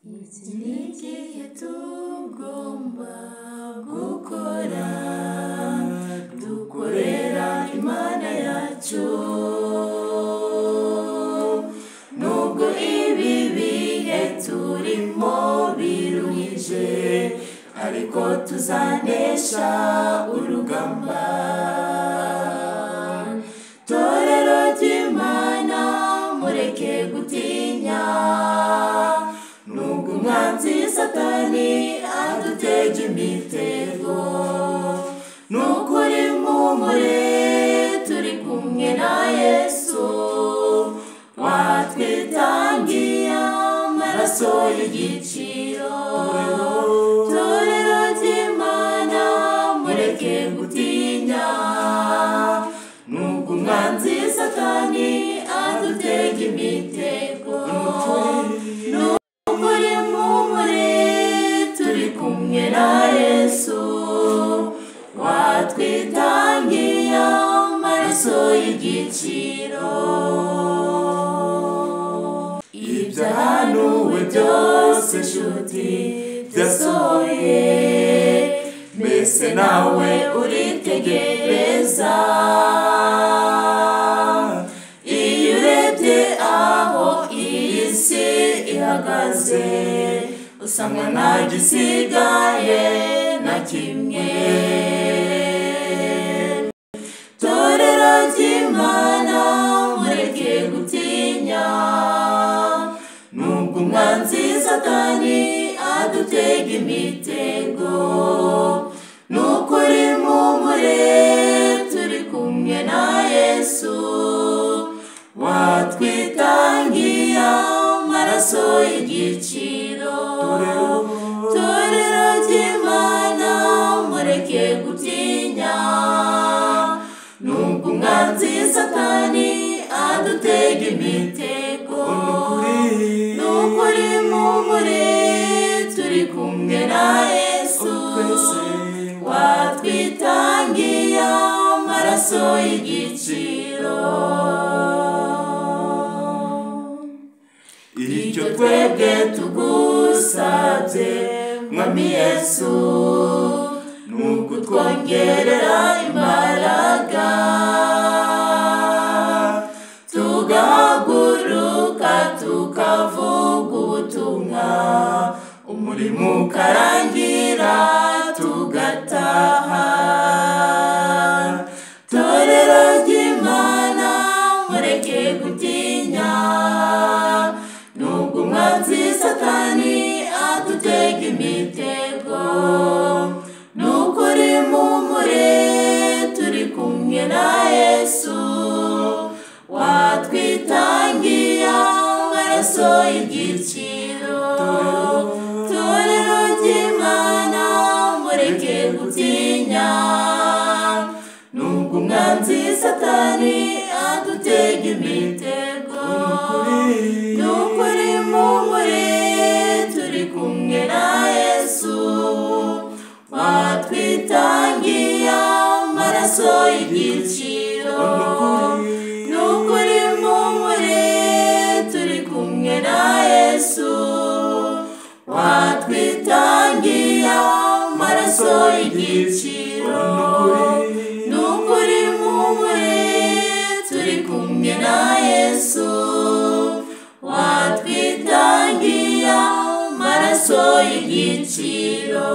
Iki ni igihe tugomba gukora, dukorera Imana yacu. Nubwo ibi bihe turimo biruhije, ariko tuzanesha urugamba. Torero ry'Imana mureke gutinya, nubwo umwanzi Satani adutega imitego. Nukuri mumure turi kumwe na Yesu, watwitangiye amaraso y'igiciro. Torero ry'Imana mureke gutinya, nubwo umwanzi Satani adutega imitego. Nukuri mumure turi kumwe na Yesu, watwitangiye amaraso y'igiciro. Ibyahanuwe byose nshuti byasohoye, mbese nawe uritegereza. Iyo urebye aho iyi si ihagaze, usanga nta gisigaye na kimwe. Torero ry'Imana mureke gutinya, nubwo umwanzi Satani adutega imitego. Nukuri mumure turi kumwe na Yesu, watwitangiye amaraso y'igiciro. Torero ry'Imana mureke gutinya, nubwo umwanzi Satani adutega imitego. Nukuri mumure turi kumwe na Yesu, watwitangiye amaraso y'igiciro. Icyo twebwe tugusabye Mwami Yesu, nuko twongerera imbaraga, tugahaguruka tukavuga ubutumwa, umurimo ukarangira tugataha. Torero ry'Imana mureke gutinya, nubwo umwanzi Satani adutega imitego. Nukuri mumure turi kumwe na Yesu, watwitangiye amaraso y'igiciro. Torero ry'Imana mureke gutinya, nubwo umwanzi Satani adutega imitego. Nukuri mumure turi kumwe na Yesu, watwitangiye amaraso y'igiciro. Nukuri mumure turi kumwe na Yesu, watwitangiye amaraso y'igiciro. Nukuri mumure turi kumwe na Yesu, watwitangiye amaraso y'igiciro.